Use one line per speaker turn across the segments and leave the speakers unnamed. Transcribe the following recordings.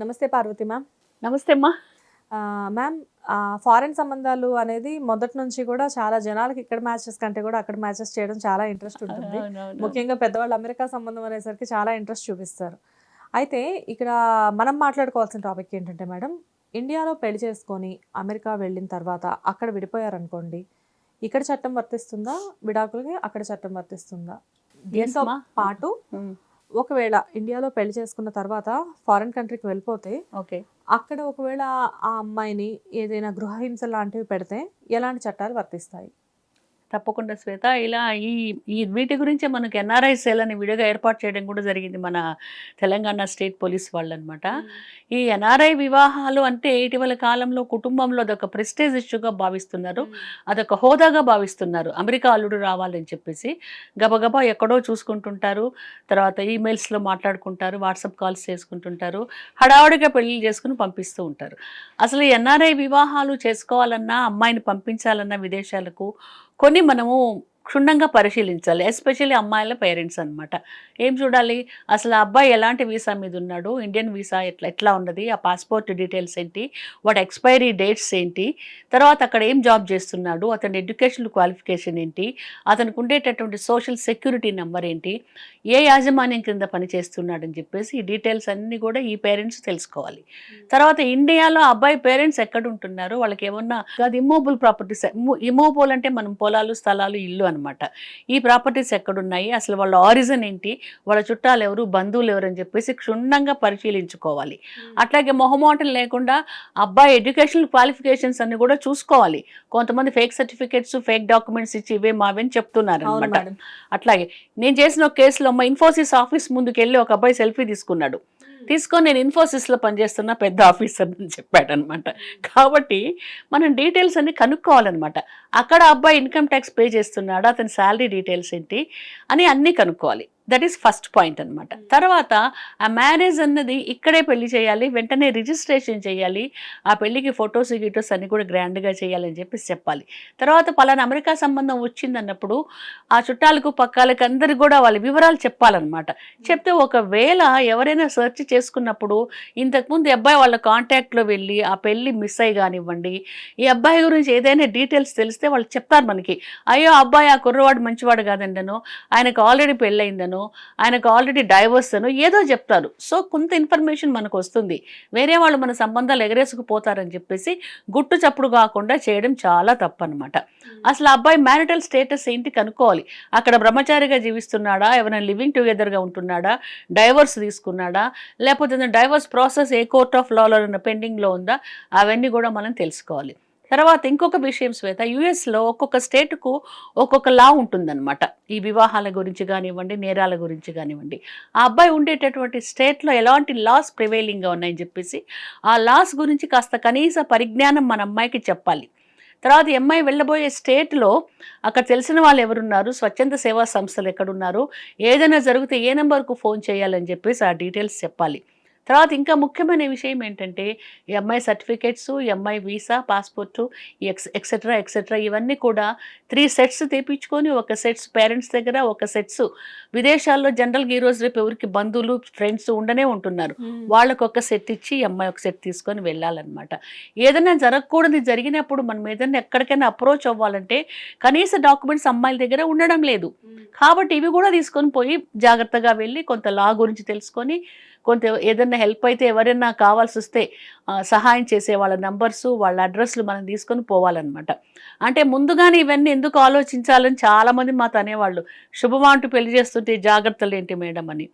నమస్తే పార్వతి మ్యామ్.
నమస్తే అమ్మా.
మ్యామ్, ఫారెన్ సంబంధాలు అనేది మొదటి నుంచి కూడా చాలా జనాలకి ఇక్కడ మ్యాచెస్ కంటే కూడా అక్కడ మ్యాచెస్ చేయడం చాలా ఇంట్రెస్ట్ ఉంటుంది.
అవునవును.
ముఖ్యంగా పెద్దవాళ్ళు అమెరికా సంబంధం అనేసరికి చాలా ఇంట్రెస్ట్ చూపిస్తారు. అయితే ఇక్కడ మనం మాట్లాడుకోవాల్సిన టాపిక్ ఏంటంటే మేడం, ఇండియాలో పెళ్లి చేసుకొని అమెరికా వెళ్ళిన తర్వాత అక్కడ విడిపోయారనుకోండి, ఇక్కడ చట్టం వర్తిస్తుందా, విడాకులకి అక్కడ చట్టం వర్తిస్తుందా? దీంతో
అమ్మా.
పాటు ఒకవేళ ఇండియాలో పెళ్లి చేసుకున్న తర్వాత ఫారెన్ కంట్రీకి వెళ్ళిపోతే
ఓకే.
అక్కడ ఒకవేళ ఆ అమ్మాయిని ఏదైనా గృహహింస లాంటివి పెడితే ఎలాంటి చట్టాలు వర్తిస్తాయి?
తప్పకుండా శ్వేత. ఇలా ఈ ఈ వీటి గురించే మనకి ఎన్ఆర్ఐ సెల్ అని విడిగా ఏర్పాటు చేయడం కూడా జరిగింది మన తెలంగాణ స్టేట్ పోలీస్ వాళ్ళు అనమాట. ఈ ఎన్ఆర్ఐ వివాహాలు అంటే ఇటీవల కాలంలో కుటుంబంలో అదొక ప్రెస్టేజ్ ఇష్యూగా భావిస్తున్నారు, అదొక హోదాగా భావిస్తున్నారు. అమెరికా అల్లుడు రావాలని చెప్పేసి గబగబా ఎక్కడో చూసుకుంటుంటారు, తర్వాత ఈమెయిల్స్లో మాట్లాడుకుంటారు, వాట్సాప్ కాల్స్ చేసుకుంటుంటారు, హడావుడిగా పెళ్లి చేసుకుని పంపిస్తూ ఉంటారు. అసలు ఈ ఎన్ఆర్ఐ వివాహాలు చేసుకోవాలన్నా, అమ్మాయిని పంపించాలన్నా విదేశాలకు కొన్ని మనము క్షుణ్ణంగా పరిశీలించాలి. ఎస్పెషల్లీ అమ్మాయిల పేరెంట్స్ అనమాట. ఏం చూడాలి, అసలు ఆ అబ్బాయి ఎలాంటి వీసా మీద ఉన్నాడు, ఇండియన్ వీసా ఎట్లా ఉన్నది, ఆ పాస్పోర్ట్ డీటెయిల్స్ ఏంటి, వాటి ఎక్స్పైరీ డేట్స్ ఏంటి, తర్వాత అక్కడ ఏం జాబ్ చేస్తున్నాడు, అతని ఎడ్యుకేషనల్ క్వాలిఫికేషన్ ఏంటి, అతనికి ఉండేటటువంటి సోషల్ సెక్యూరిటీ నెంబర్ ఏంటి, ఏ యాజమాన్యం కింద పనిచేస్తున్నాడు అని చెప్పేసి ఈ డీటెయిల్స్ అన్నీ కూడా ఈ పేరెంట్స్ తెలుసుకోవాలి. తర్వాత ఇండియాలో అబ్బాయి పేరెంట్స్ ఎక్కడ ఉంటున్నారు, వాళ్ళకి ఏమన్నా అది ఇమ్మూవబుల్ ప్రాపర్టీస్, ఇమ్మూవబుల్ అంటే మనం పొలాలు, స్థలాలు, ఇల్లు అనమాట. ఈ ప్రాపర్టీస్ ఎక్కడున్నాయి, అసలు వాళ్ళ ఆరిజిన్ ఏంటి, వాళ్ళ చుట్టాలు ఎవరు, బంధువులు ఎవరు అని చెప్పేసి క్షుణ్ణంగా పరిశీలించుకోవాలి. అట్లాగే మొహమాటం లేకుండా అబ్బాయి ఎడ్యుకేషనల్ క్వాలిఫికేషన్స్ అన్ని కూడా చూసుకోవాలి. కొంతమంది ఫేక్ సర్టిఫికేట్స్, ఫేక్ డాక్యుమెంట్స్ ఇచ్చి ఇవే మావని చెప్తున్నారు అనమాట. అట్లాగే నేను చేసిన ఒక కేసులో మా ఇన్ఫోసిస్ ఆఫీస్ ముందుకు వెళ్ళి ఒక అబ్బాయి సెల్ఫీ తీసుకొని నేను ఇన్ఫోసిస్లో పనిచేస్తున్న పెద్ద ఆఫీసర్ అని చెప్పాడనమాట. కాబట్టి మనం డీటెయిల్స్ అన్ని కనుక్కోవాలన్నమాట. అక్కడ అబ్బాయి ఇన్కమ్ ట్యాక్స్ పే చేస్తున్నాడా, అతని శాలరీ డీటెయిల్స్ ఏంటి అని అన్నీ కనుక్కోవాలి. దట్ ఈస్ ఫస్ట్ పాయింట్ అనమాట. తర్వాత ఆ మ్యారేజ్ అన్నది ఇక్కడే పెళ్లి చేయాలి, వెంటనే రిజిస్ట్రేషన్ చేయాలి, ఆ పెళ్లికి ఫొటోస్ గిటోస్ అన్ని కూడా గ్రాండ్గా చేయాలని చెప్పేసి చెప్పాలి. తర్వాత పలానా అమెరికా సంబంధం వచ్చిందన్నప్పుడు ఆ చుట్టాలకు, పక్కాలకు అందరికి కూడా వాళ్ళ వివరాలు చెప్పాలన్నమాట. చెప్తే ఒకవేళ ఎవరైనా సెర్చ్ చేసుకున్నప్పుడు ఇంతకుముందు ఈ అబ్బాయి వాళ్ళ కాంటాక్ట్లో వెళ్ళి ఆ పెళ్లి మిస్ అయ్యి కానివ్వండి, ఈ అబ్బాయి గురించి ఏదైనా డీటెయిల్స్ తెలిస్తే వాళ్ళు చెప్తారు మనకి, అయ్యో అబ్బాయి ఆ కుర్రవాడు మంచివాడు కాదండనో, ఆయనకు ఆల్రెడీ పెళ్ళయిందనో, ఆయనకు ఆల్రెడీ డైవర్స్ అనో ఏదో చెప్తారు. సో కొంత ఇన్ఫర్మేషన్ మనకు వస్తుంది. వేరే వాళ్ళు మన సంబంధాలు ఎగరేసుకుపోతారని చెప్పేసి గుట్టు చప్పుడు కాకుండా చేయడం చాలా తప్పనమాట. అసలు అబ్బాయి మ్యారిటల్ స్టేటస్ ఏంటి కనుక్కోవాలి. అక్కడ బ్రహ్మచారిగా జీవిస్తున్నాడా, ఎవరైనా లివింగ్ టుగెదర్గా ఉంటున్నాడా, డైవర్స్ తీసుకున్నాడా, లేకపోతే divorce process A court of లాలో పెండింగ్లో ఉందా, అవన్నీ కూడా మనం తెలుసుకోవాలి. తర్వాత ఇంకొక విషయం శ్వేత, యుఎస్లో ఒక్కొక్క స్టేట్కు ఒక్కొక్క లా ఉంటుందన్నమాట. ఈ వివాహాల గురించి కానివ్వండి, నేరాల గురించి కానివ్వండి, ఆ అబ్బాయి ఉండేటటువంటి స్టేట్లో ఎలాంటి లాస్ ప్రివైలింగ్గా ఉన్నాయని చెప్పేసి ఆ లాస్ గురించి కాస్త కనీస పరిజ్ఞానం మన అమ్మాయికి చెప్పాలి. తర్వాత ఈ అమ్మాయి వెళ్ళబోయే స్టేట్లో అక్కడ తెలిసిన వాళ్ళు ఎవరున్నారు, స్వచ్ఛంద సేవా సంస్థలు ఎక్కడున్నారు, ఏదైనా జరిగితే ఏ నెంబర్కు ఫోన్ చేయాలని చెప్పేసి ఆ డీటెయిల్స్ చెప్పాలి. తర్వాత ఇంకా ముఖ్యమైన విషయం ఏంటంటే ఈ అమ్మాయి సర్టిఫికేట్స్, ఈ అమ్మాయి వీసా, పాస్పోర్టు, ఎక్సెట్రా ఇవన్నీ కూడా 3 సెట్స్ తెప్పించుకొని, ఒక సెట్స్ పేరెంట్స్ దగ్గర, ఒక సెట్స్ విదేశాల్లో జనరల్గా ఈ రోజు రేపు ఎవరికి బంధువులు, ఫ్రెండ్స్ ఉండనే ఉంటున్నారు, వాళ్ళకు ఒక సెట్ ఇచ్చి ఈ అమ్మాయి ఒక సెట్ తీసుకొని వెళ్ళాలన్నమాట. ఏదైనా జరగకూడదు జరిగినప్పుడు మనం ఏదైనా ఎక్కడికైనా అప్రోచ్ అవ్వాలంటే కనీస డాక్యుమెంట్స్ అమ్మాయిల దగ్గర ఉండడం లేదు. కాబట్టి ఇవి కూడా తీసుకొని పోయి జాగ్రత్తగా వెళ్ళి కొంత లా గురించి తెలుసుకొని, కొంత ఏదైనా హెల్ప్ అయితే ఎవరైనా కావాల్సి వస్తే సహాయం చేసే వాళ్ళ నంబర్సు, వాళ్ళ అడ్రస్లు మనం తీసుకొని పోవాలన్నమాట. అంటే ముందుగానే ఇవన్నీ ఎందుకు ఆలోచించాలని చాలామంది మాతో అనేవాళ్ళు, శుభమాంటూ పెళ్లి చేస్తుంటే జాగ్రత్తలు ఏంటి మేడం అని.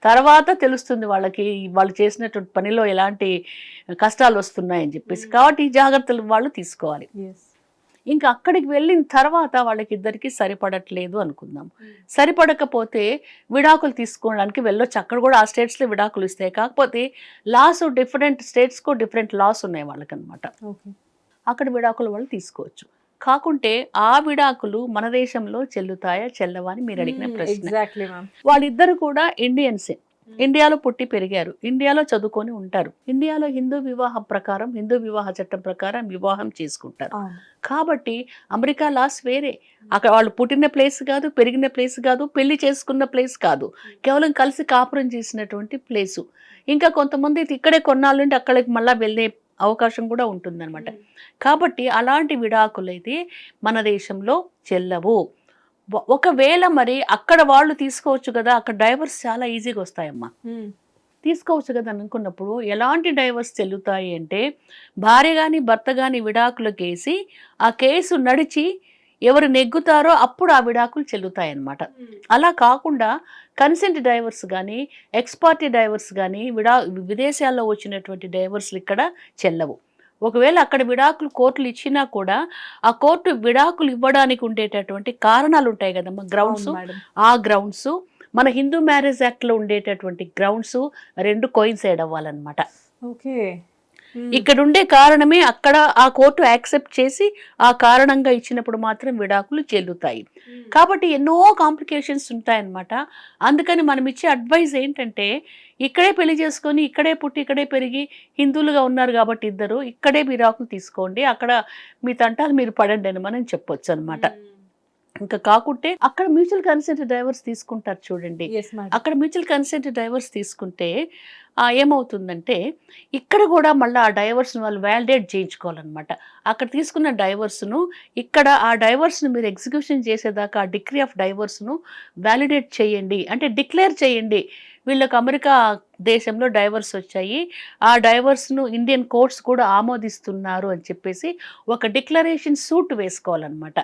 తర్వాత తెలుస్తుంది వాళ్ళకి వాళ్ళు చేసినటువంటి పనిలో ఎలాంటి కష్టాలు వస్తున్నాయని చెప్పేసి. కాబట్టి ఈ జాగ్రత్తలు వాళ్ళు తీసుకోవాలి. ఇంకా అక్కడికి వెళ్ళిన తర్వాత వాళ్ళకి ఇద్దరికి సరిపడట్లేదు అనుకుందాం. సరిపడకపోతే విడాకులు తీసుకోవడానికి వెళ్ళొచ్చు. అక్కడ కూడా ఆ స్టేట్స్లో విడాకులు ఇస్తాయి. కాకపోతే లాస్ డిఫరెంట్ స్టేట్స్కు డిఫరెంట్ లాస్ ఉన్నాయి వాళ్ళకనమాట. అక్కడ విడాకులు వాళ్ళు తీసుకోవచ్చు. కాకుంటే ఆ విడాకులు మన దేశంలో చెల్లుతాయా చెల్లవా అని మీరు అడిగిన ప్రశ్న. వాళ్ళిద్దరు కూడా ఇండియన్సే. ఇండియాలో పుట్టి పెరిగారు, ఇండియాలో చదువుకొని ఉంటారు, ఇండియాలో హిందూ వివాహం ప్రకారం, హిందూ వివాహ చట్టం ప్రకారం వివాహం చేసుకుంటారు.
అవును.
కాబట్టి అమెరికా లాస్ వేరే. అక్కడ వాళ్ళు పుట్టిన ప్లేస్ కాదు, పెరిగిన ప్లేస్ కాదు, పెళ్లి చేసుకున్న ప్లేస్ కాదు, కేవలం కలిసి కాపురం చేసినటువంటి ప్లేసు. ఇంకా కొంతమంది ఇక్కడే కొన్నాళ్ళుండి అక్కడికి మళ్ళీ వెళ్ళే అవకాశం కూడా ఉంటుందన్నమాట. కాబట్టి అలాంటి విడాకులైతే మన దేశంలో చెల్లవు. ఒకవేళ మరి అక్కడ వాళ్ళు తీసుకోవచ్చు కదా, అక్కడ డైవర్స్ చాలా ఈజీగా వస్తాయమ్మా. తీసుకోవచ్చు కదా అనుకున్నప్పుడు ఎలాంటి డైవర్స్ చెల్లుతాయి అంటే, భార్య కానీ భర్త కానీ విడాకుల కేసి ఆ కేసు నడిచి ఎవరు నెగ్గుతారో అప్పుడు ఆ విడాకులు చెల్లుతాయన్నమాట. అలా కాకుండా కన్సెంట్ డైవర్స్ కానీ, ఎక్స్పార్టీ డైవర్స్ కానీ, విదేశాల్లో వచ్చినటువంటి డైవర్స్లు ఇక్కడ చెల్లవు. ఒకవేళ అక్కడ విడాకులు కోర్టులు ఇచ్చినా కూడా ఆ కోర్టు విడాకులు ఇవ్వడానికి ఉండేటటువంటి కారణాలు ఉంటాయి కదమ్మా, గ్రౌండ్స్. ఆ గ్రౌండ్స్ మన హిందూ మ్యారేజ్ యాక్ట్లో ఉండేటటువంటి గ్రౌండ్స్ రెండు కోయిన్సైడ్ అవ్వాలన్నమాట.
ఓకే.
ఇక్కడ ఉండే కారణమే అక్కడ ఆ కోర్టు యాక్సెప్ట్ చేసి ఆ కారణంగా ఇచ్చినప్పుడు మాత్రం విడాకులు చెల్లుతాయి. కాబట్టి ఎన్నో కాంప్లికేషన్స్ ఉంటాయన్నమాట. అందుకని మనం ఇచ్చే అడ్వైజ్ ఏంటంటే, ఇక్కడే పెళ్లి చేసుకొని, ఇక్కడే పుట్టి, ఇక్కడే పెరిగి హిందువులుగా ఉన్నారు కాబట్టి ఇద్దరు ఇక్కడే విడాకులు తీసుకోండి, అక్కడ మీ తంటాలు మీరు పడండి అని మనం చెప్పొచ్చు అనమాట. ఇంకా కాకుంటే అక్కడ మ్యూచువల్ కన్సెంట్ డైవర్స్ తీసుకుంటారు చూడండి. అక్కడ మ్యూచువల్ కన్సెంట్ డైవర్స్ తీసుకుంటే ఏమవుతుందంటే, ఇక్కడ కూడా మళ్ళీ ఆ డైవర్స్ను వాళ్ళు వ్యాలిడేట్ చేయించుకోవాలన్నమాట. అక్కడ తీసుకున్న డైవర్స్ను ఇక్కడ ఆ డైవర్స్ను మీరు ఎగ్జిక్యూషన్ చేసేదాకా ఆ డిగ్రీ ఆఫ్ డైవర్స్ను వ్యాలిడేట్ చేయండి, అంటే డిక్లేర్ చేయండి. వీళ్ళకి అమెరికా దేశంలో డైవర్స్ వచ్చాయి, ఆ డైవర్స్ను ఇండియన్ కోర్ట్స్ కూడా ఆమోదిస్తున్నారు అని చెప్పేసి ఒక డిక్లరేషన్ సూట్ వేసుకోవాలన్నమాట.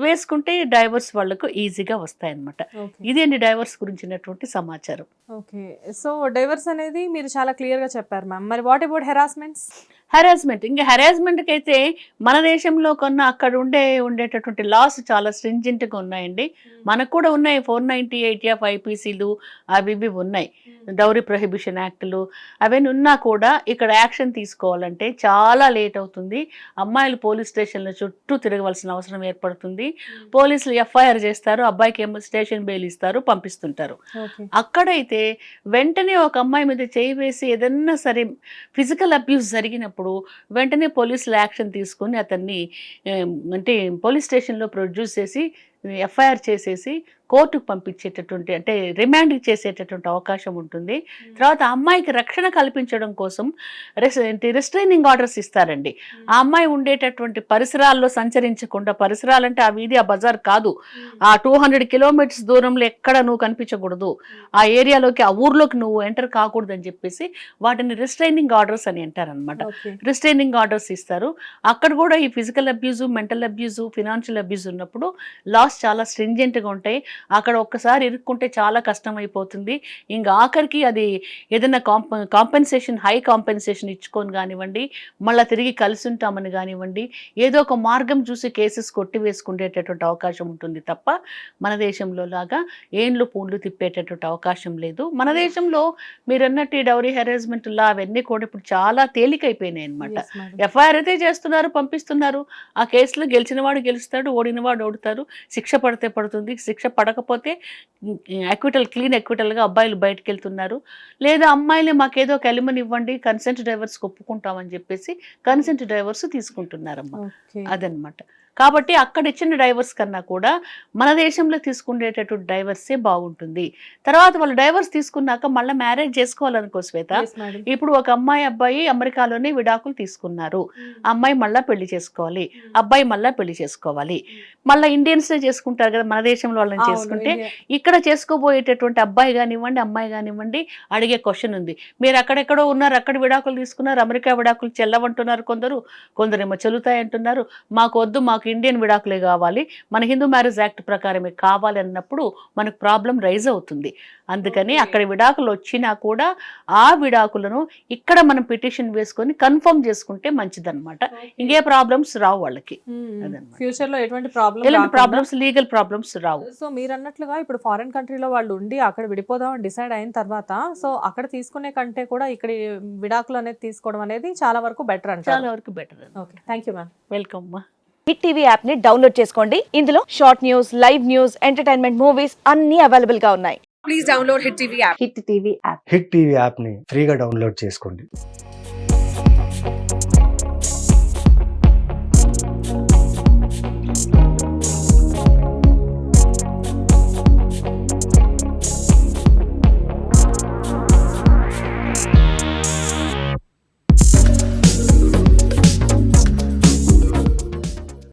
వేసుకుంటే డైవర్స్ వాళ్ళకు ఈజీగా వస్తాయన్నమాట. ఇదేంటి డైవర్స్ గురించినటువంటి సమాచారం.
ఓకే. సో డైవర్స్ అనేది మీరు చాలా క్లియర్గా చెప్పారు మ్యామ్. మరి వాట్ అబౌట్ హెరాస్మెంట్స్?
హెరాస్మెంట్, ఇంకా హెరాస్మెంట్కి అయితే మన దేశంలో కన్నా అక్కడ ఉండేటటువంటి లాస్ చాలా స్ట్రింజెంట్గా ఉన్నాయండి. మనకు కూడా ఉన్నాయి 498 ఆఫ్ ఐపీసీలు అవి ఇవి ఉన్నాయి, డౌరీ ప్రొహిబిషన్ యాక్టులు అవన్నీ ఉన్నా కూడా ఇక్కడ యాక్షన్ తీసుకోవాలంటే చాలా లేట్ అవుతుంది. అమ్మాయిలు పోలీస్ స్టేషన్ల చుట్టూ తిరగవలసిన అవసరం ఏర్పడుతుంది. పోలీసులు ఎఫ్ఐఆర్ చేస్తారు, అబ్బాయికి ఏమో స్టేషన్ బెయిల్ ఇస్తారు, పంపిస్తుంటారు. అక్కడైతే వెంటనే ఒక అమ్మాయి మీద చేయి వేసి ఏదన్నా సరే ఫిజికల్ అబ్యూస్ జరిగినప్పుడు వెంటనే పోలీసులు యాక్షన్ తీసుకొని అతన్ని అంటే పోలీస్ స్టేషన్లో ప్రొడ్యూస్ చేసి ఎఫ్ఐఆర్ చేసేసి కోర్టుకు పంపించేటటువంటి, అంటే రిమాండ్ చేసేటటువంటి అవకాశం ఉంటుంది. తర్వాత ఆ అమ్మాయికి రక్షణ కల్పించడం కోసం రిస్ట్రైనింగ్ ఆర్డర్స్ ఇస్తారండి. ఆ అమ్మాయి ఉండేటటువంటి పరిసరాల్లో సంచరించకుండా, పరిసరాలంటే ఆ వీధి ఆ బజార్ కాదు, ఆ 200 కిలోమీటర్స్ దూరంలో ఎక్కడ నువ్వు కనిపించకూడదు, ఆ ఏరియాలోకి ఆ ఊర్లోకి నువ్వు ఎంటర్ కాకూడదు అని చెప్పేసి వాటిని రిస్ట్రైనింగ్ ఆర్డర్స్ అని అంటారనమాట. రిస్ట్రైనింగ్ ఆర్డర్స్ ఇస్తారు. అక్కడ కూడా ఈ physical abuse, mental abuse, financial abuse ఉన్నప్పుడు లాస్ చాలా స్ట్రింజెంట్గా ఉంటాయి. అక్కడ ఒక్కసారి ఇరుక్కుంటే చాలా కష్టం అయిపోతుంది. ఇంకా ఆఖరికి అది ఏదైనా కాంపెన్సేషన్, హై కాంపెన్సేషన్ ఇచ్చుకొని కానివ్వండి, మళ్ళీ తిరిగి కలిసి ఉంటామని కానివ్వండి, ఏదో ఒక మార్గం చూసి కేసెస్ కొట్టివేసుకునేటటువంటి అవకాశం ఉంటుంది తప్ప మన దేశంలో లాగా ఏండ్లు పూండ్లు తిప్పేటటువంటి అవకాశం లేదు. మన దేశంలో మీరు అన్నట్టు ఈ డౌరీ హెరాస్మెంట్ లా అవన్నీ కూడా ఇప్పుడు చాలా తేలికైపోయినాయి అనమాట. ఎఫ్ఐఆర్ అయితే చేస్తున్నారు, పంపిస్తున్నారు, ఆ కేసులో గెలిచిన వాడు గెలుస్తాడు, ఓడిన వాడు ఓడుతారు, శిక్ష పడితే పడుతుంది, శిక్ష పడకపోతే క్లీన్ ఎక్విటల్గా అబ్బాయిలు బయటకు వెళ్తున్నారు. లేదా అమ్మాయిలే మాకేదో ఒక ఎలిమని ఇవ్వండి, కన్సెంట్ డైవర్స్ ఒప్పుకుంటామని చెప్పేసి కన్సెంట్ డైవర్స్ తీసుకుంటున్నారమ్మా. అదనమాట. కాబట్టి అక్కడ ఇచ్చిన డైవర్స్ కన్నా కూడా మన దేశంలో తీసుకునేటటువంటి డైవర్సే బాగుంటుంది. తర్వాత వాళ్ళు డైవర్స్ తీసుకున్నాక మళ్ళీ మ్యారేజ్ చేసుకోవాలనుకో శ్వేత, ఇప్పుడు ఒక అమ్మాయి అబ్బాయి అమెరికాలోనే విడాకులు తీసుకున్నారు, అమ్మాయి మళ్ళీ పెళ్లి చేసుకోవాలి, అబ్బాయి మళ్ళీ పెళ్లి చేసుకోవాలి, మళ్ళీ ఇండియన్సే చేసుకుంటారు కదా మన దేశంలో వాళ్ళని చేసుకుంటే, ఇక్కడ చేసుకోబోయేటటువంటి అబ్బాయి కానివ్వండి అమ్మాయి కానివ్వండి అడిగే క్వశ్చన్ ఉంది, మీరు అక్కడెక్కడో ఉన్నారు, అక్కడ విడాకులు తీసుకున్నారు, అమెరికా విడాకులు చెల్లవంటున్నారు, కొందరేమో చెల్లుతాయి అంటున్నారు, మాకు వద్దు, మాకు ఇండియన్ విడాకులే కావాలి, మన హిందూ మ్యారేజ్ యాక్ట్ ప్రకారమే కావాలి అన్నప్పుడు మనకు ప్రాబ్లం రైజ్ అవుతుంది. అందుకని అక్కడ విడాకులు వచ్చినా కూడా ఆ విడాకులను ఇక్కడ మనం పిటిషన్ వేసుకొని కన్ఫర్మ్ చేసుకుంటే మంచిదన్నమాట. ఇంకే ప్రాబ్లమ్స్ రావు వాళ్ళకి,
ఫ్యూచర్ లో ఎటువంటి
ప్రాబ్లమ్స్ లీగల్ ప్రాబ్లమ్స్ రావు.
సో మీరు అన్నట్లుగా ఇప్పుడు ఫారెన్ కంట్రీలో వాళ్ళు ఉండి అక్కడ విడిపోదాం అని డిసైడ్ అయిన తర్వాత, సో అక్కడ తీసుకునే కంటే కూడా ఇక్కడ విడాకులు అనేది తీసుకోవడం అనేది చాలా వరకు బెటర్ అంట.
చాలా వరకు better.
Okay, thank you ma'am.
Welcome మా.
హిట్ టీవీ యాప్ ని డౌన్లోడ్ చేసుకోండి. ఇందులో short news, live news, entertainment, movies అన్ని అవైలబుల్ గా ఉన్నాయి. Please download Hit TV app.
Hit TV app.
Hit TV యాప్ని ఫ్రీగా డౌన్లోడ్ చేసుకోండి.